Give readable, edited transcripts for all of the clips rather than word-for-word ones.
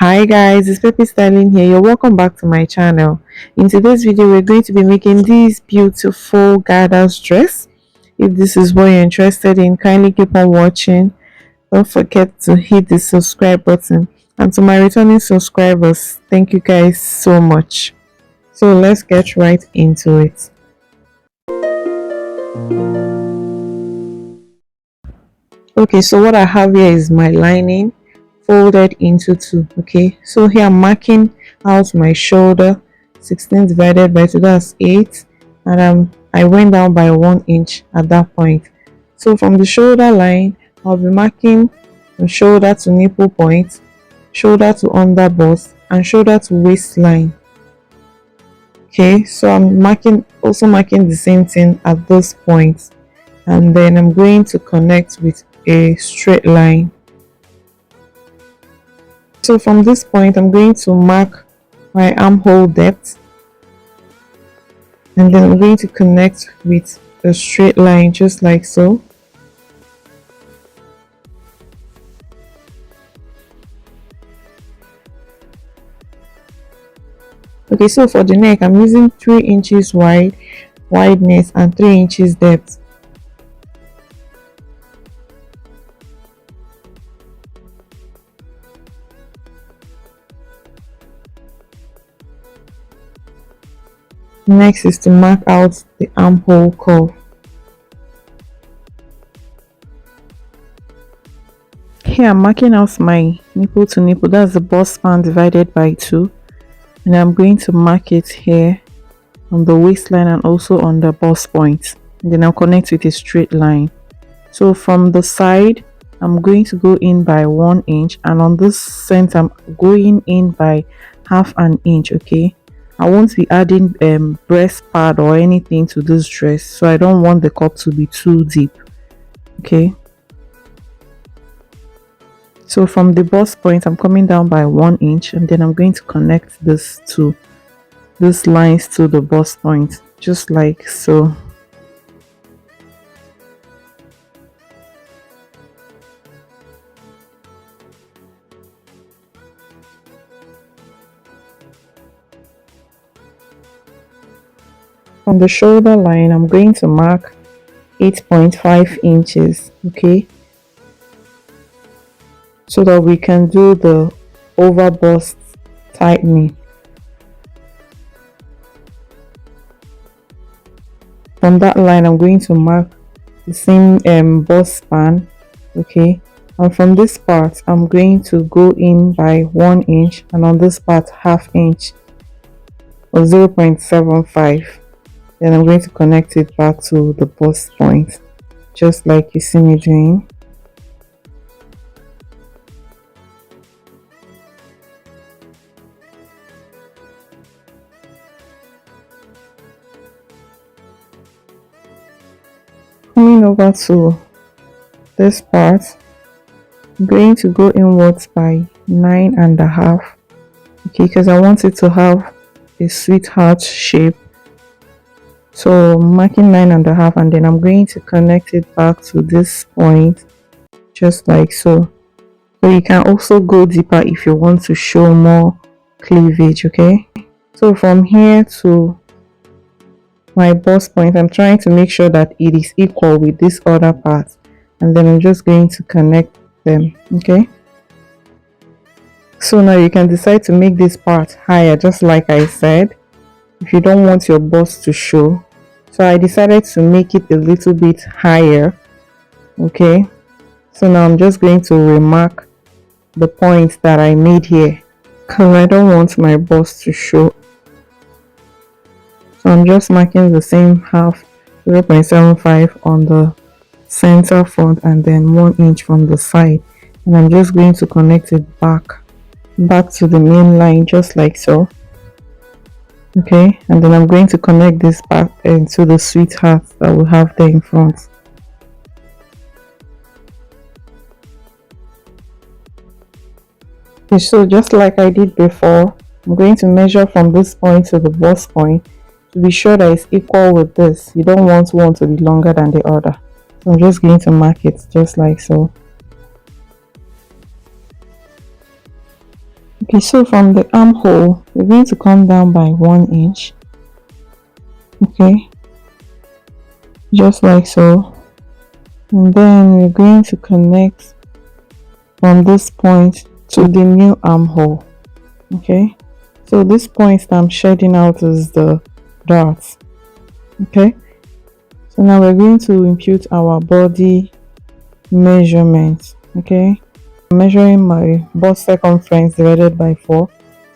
Hi guys, it's Pepe Styling here. You're welcome back to my channel. In today's video, we're going to be making this beautiful garter's dress. If this is what you're interested in, kindly keep on watching. Don't forget to hit the subscribe button. And to my returning subscribers, thank you guys so much. So let's get right into it. Okay, so what I have here is my lining folded into two. Okay, so here I'm marking out my shoulder, 16 divided by 2, that's 8, and I went down by 1 inch at that point. So from the shoulder line, I'll be marking from shoulder to nipple point, shoulder to under bust, and shoulder to waistline. Okay, so I'm also marking the same thing at those points, and then I'm going to connect with a straight line. So from this point, I'm going to mark my armhole depth, and then I'm going to connect with a straight line just like so. Okay, so for the neck, I'm using 3 inches wideness and 3 inches depth. Next is to mark out the armhole curve. Here I'm marking out my nipple to nipple, that's the bust span divided by 2, and I'm going to mark it here on the waistline and also on the bust point, and then I'll connect with a straight line. So from the side, I'm going to go in by 1 inch, and on this center I'm going in by half an inch. Okay, I won't be adding breast pad or anything to this dress, so I don't want the cut to be too deep. Okay, so from the bust point I'm coming down by 1 inch, and then I'm going to connect these lines to the bust point just like so. On the shoulder line, I'm going to mark 8.5 inches, okay, so that we can do the over bust tightening. From that line, I'm going to mark the same bust span, okay, and from this part, I'm going to go in by 1 inch, and on this part, half inch or 0.75. Then I'm going to connect it back to the bust point, just like you see me doing. Coming over to this part, I'm going to go inwards by 9.5, okay, because I want it to have a sweetheart shape. So marking 9.5, and then I'm going to connect it back to this point just like so. So you can also go deeper if you want to show more cleavage. Okay, so from here to my bust point, I'm trying to make sure that it is equal with this other part, and then I'm just going to connect them. Okay, so now you can decide to make this part higher, just like I said, if you don't want your bust to show. So I decided to make it a little bit higher. Okay, so now I'm just going to remark the points that I made here, because I don't want my bust to show. So I'm just marking the same half, 0.75 on the center front, and then 1 inch from the side, and I'm just going to connect it back to the main line just like so. Okay, and then I'm going to connect this back into the sweetheart that we have there in front. Okay, so just like I did before, I'm going to measure from this point to the bust point to be sure that it's equal with this. You don't want one to be longer than the other. So I'm just going to mark it just like so. Okay, so from the armhole, we're going to come down by 1 inch. Okay, just like so. And then we're going to connect from this point to the new armhole. Okay, so this point that I'm shedding out is the dart. Okay, so now we're going to impute our body measurement. Okay, I'm measuring my bust circumference divided by 4.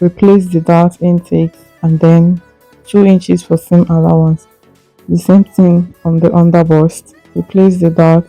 Replace the dart intakes and then 2 inches for seam allowance. The same thing on the under bust. Replace the dart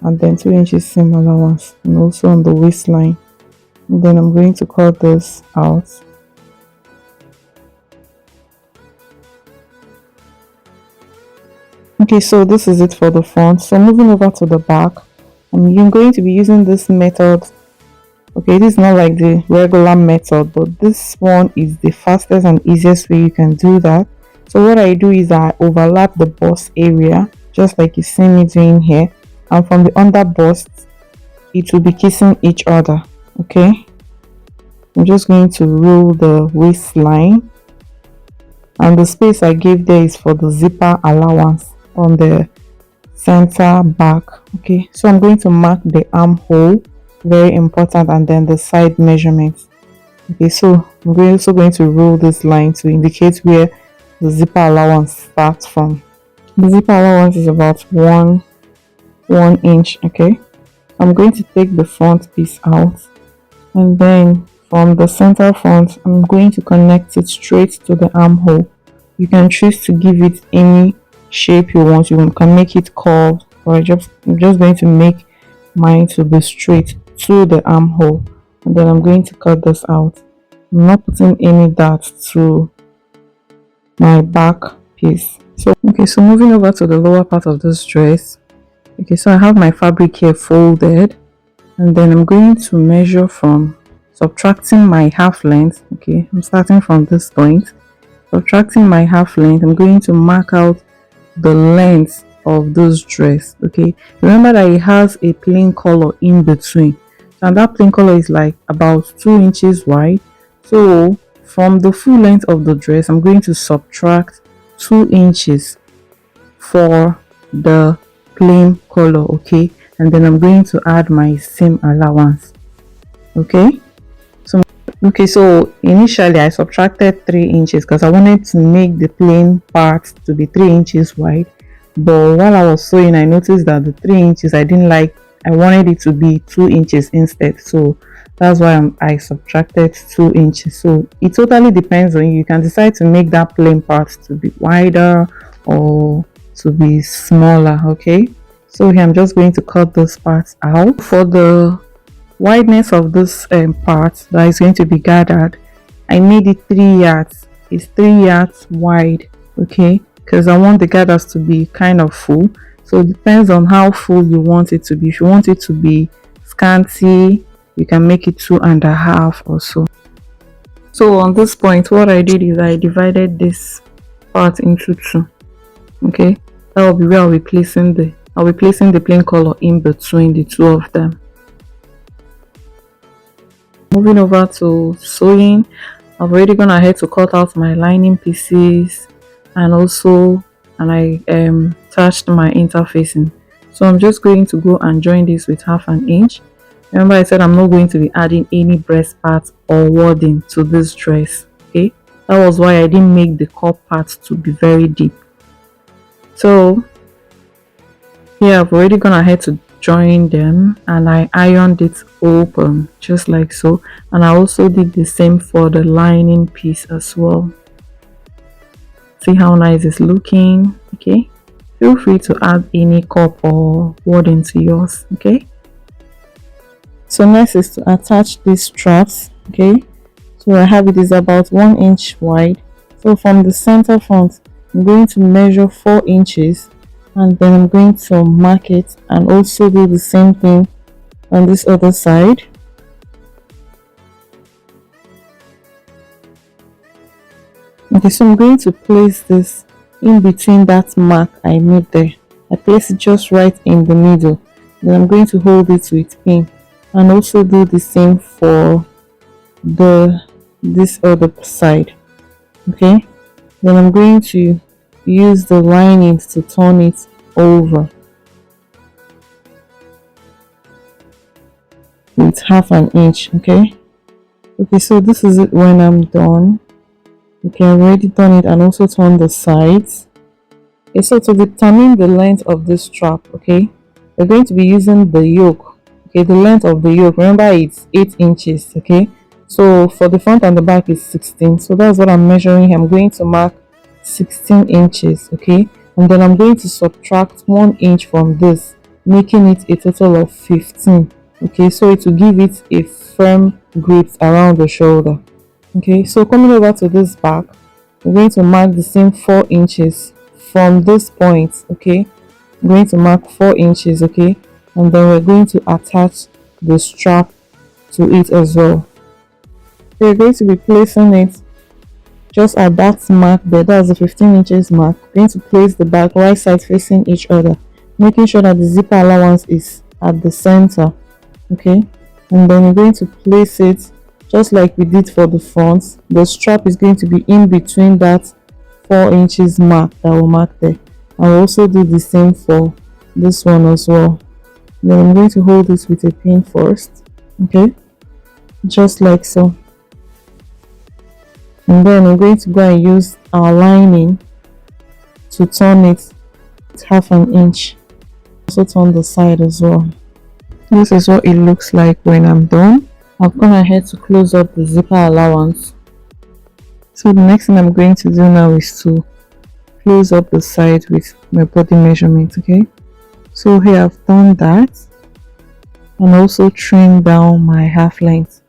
and then 2 inches seam allowance, and also on the waistline. And then I'm going to cut this out. Okay, so this is it for the front. So moving over to the back, I'm going to be using this method. Okay, this is not like the regular method, but this one is the fastest and easiest way you can do that. So what I do is I overlap the bust area, just like you see me doing here, and from the under bust, it will be kissing each other. Okay, I'm just going to roll the waistline, and the space I gave there is for the zipper allowance on the center back. Okay, so I'm going to mark the armhole, very important, and then the side measurements. Okay, so I'm also going to roll this line to indicate where the zipper allowance starts from. The zipper allowance is about one inch. Okay, I'm going to take the front piece out, and then from the center front, I'm going to connect it straight to the armhole. You can choose to give it any shape you want. You can make it curved, or I'm just going to make mine to be straight to the armhole, and then I'm going to cut this out. I'm not putting any dart to my back piece. So okay, so moving over to the lower part of this dress. Okay, so I have my fabric here folded, and then I'm going to measure from subtracting my half length. Okay, I'm starting from this point, subtracting my half length. I'm going to mark out the length of this dress. Okay, remember that it has a plain color in between, and that plain color is like about 2 inches wide. So from the full length of the dress, I'm going to subtract 2 inches for the plain color. Okay, and then I'm going to add my seam allowance. Okay, so initially I subtracted 3 inches because I wanted to make the plain part to be 3 inches wide, but while I was sewing I noticed that the 3 inches I didn't like. I wanted it to be 2 inches instead, so that's why I subtracted 2 inches. So it totally depends on you. You can decide to make that plain part to be wider or to be smaller. Okay, so here I'm just going to cut those parts out. For the wideness of this part that is going to be gathered, I made it 3 yards. It's 3 yards wide. Okay, because I want the gathers to be kind of full. So it depends on how full you want it to be. If you want it to be scanty, you can make it 2.5 or so. So on this point, what I did is I divided this part into 2. Okay, that will be where I'll be placing the plain color in between the 2 of them. Moving over to sewing, I've already gone ahead to cut out my lining pieces, and I attached my interfacing. So I'm just going to go and join this with 1/2 inch. Remember I said I'm not going to be adding any breast part or wadding to this dress. Okay, that was why I didn't make the cup part to be very deep. So here I've already gone ahead to join them, and I ironed it open just like so, and I also did the same for the lining piece as well. See how nice it's looking. Okay, feel free to add any cup or wadding to yours. Okay, so next is to attach these straps. Okay, so I have it is about 1 inch wide. So from the center front, I'm going to measure 4 inches, and then I'm going to mark it and also do the same thing on this other side. Okay, so I'm going to place this in between that mark I made there. I place it just right in the middle. Then I'm going to hold it with pin, and also do the same for this other side. Okay, then I'm going to use the lining to turn it over with 1/2 inch. Okay, so this is it when I'm done. You can already turn it and also turn the sides. Okay, so to determine the length of this strap, okay, we're going to be using the yoke. Okay, the length of the yoke, remember it's 8 inches. Okay, so for the front and the back is 16, so that's what I'm measuring. I'm going to mark 16 inches. Okay, and then I'm going to subtract 1 inch from this, making it a total of 15. Okay, so it will give it a firm grip around the shoulder. Okay, so coming over to this back, we're going to mark the same 4 inches from this point. Okay, I'm going to mark 4 inches. Okay, and then we're going to attach the strap to it as well. So we're going to be placing it just at that mark there, that's the 15 inches mark. We're going to place the back right side facing each other, making sure that the zipper allowance is at the center. Okay, and then we're going to place it just like we did for the front. The strap is going to be in between that 4 inches mark that we marked there. I'll also do the same for this one as well. Then I'm going to hold this with a pin first. Okay, just like so. And then we're going to go and use our lining to turn it 1/2 inch. Also turn the side as well. This is what it looks like when I'm done. I've gone ahead to close up the zipper allowance. So the next thing I'm going to do now is to close up the side with my body measurement. Okay, so here I've done that and also trimmed down my half length.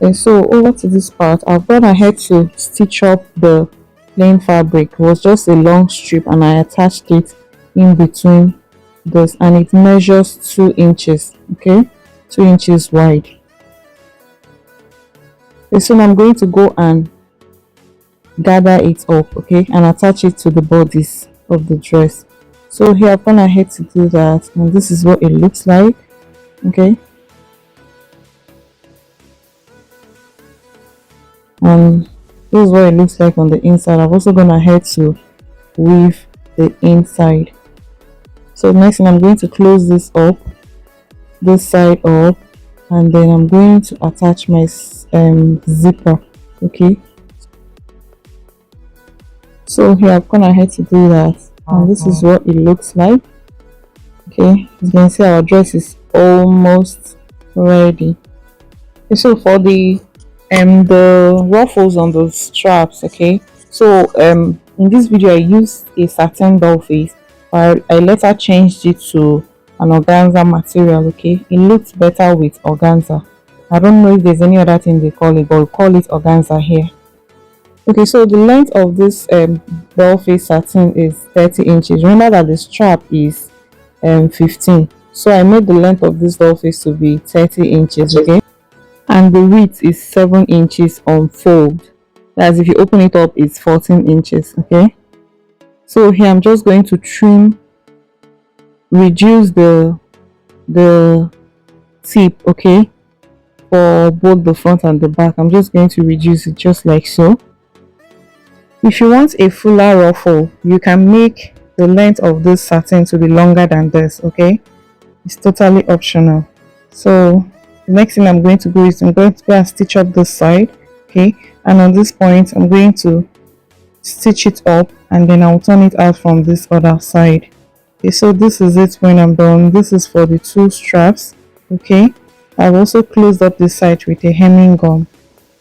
And so over to this part, I've gone ahead to stitch up the plain fabric. It was just a long strip and I attached it in between this, and it measures 2 inches. Okay, 2 inches wide. Okay, so now I'm going to go and gather it up, okay, and attach it to the bodies of the dress. So here I've gone ahead to do that, and this is what it looks like. Okay, and this is what it looks like on the inside. I've also gone ahead to weave the inside. So next thing, I'm going to close this up, this side up, and then I'm going to attach my zipper. Okay, so here I've gone ahead to do that, and this is what it looks like. Okay, as you can see, our dress is almost ready. Okay, so for the ruffles on the straps, okay, so in this video I used a satin doll face, but I later changed it to an organza material. Okay, it looks better with organza. I don't know if there's any other thing they call it, but we call it organza here. Okay, so the length of this doll face satin is 30 inches. Remember that the strap is 15, so I made the length of this doll face to be 30 inches. Okay, and the width is 7 inches on fold. That's if you open it up, it's 14 inches. Okay, so here I'm just going to reduce the tip, okay, for both the front and the back. I'm just going to reduce it just like so. If you want a fuller ruffle, you can make the length of this satin to be longer than this. Okay, it's totally optional. So the next thing I'm going to do is I'm going to go and stitch up this side. Okay, and on this point I'm going to stitch it up, and then I'll turn it out from this other side. Okay, so this is it when I'm done. This is for the 2 straps. Okay, I've also closed up this side with a hemming gun.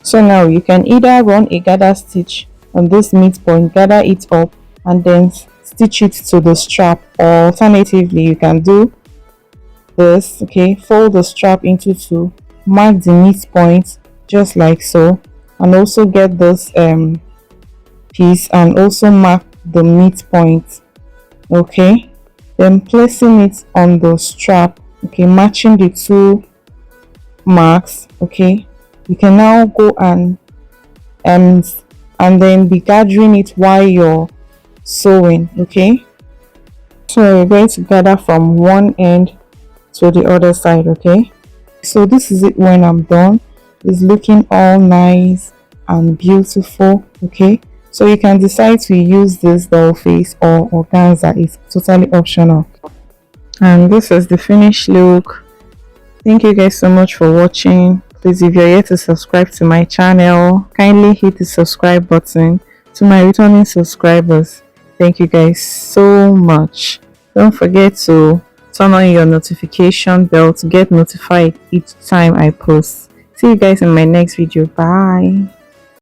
So now you can either run a gather stitch on this midpoint, gather it up, and then stitch it to the strap, or alternatively you can do this. Okay, fold the strap into 2, mark the midpoint just like so, and also get this piece and also mark the midpoint. Okay, then placing it on the strap, okay, matching the 2 marks. Okay, you can now go and then be gathering it while you're sewing. Okay, so we're going to gather from one end to the other side. Okay, so this is it when I'm done. is looking all nice and beautiful. Okay, so you can decide to use this doll face or organza. It's totally optional. And this is the finished look. Thank you guys so much for watching. Please, if you're yet to subscribe to my channel, kindly hit the subscribe button. To my returning subscribers, thank you guys so much. Don't forget to turn on your notification bell to get notified each time I post. See you guys in my next video. Bye.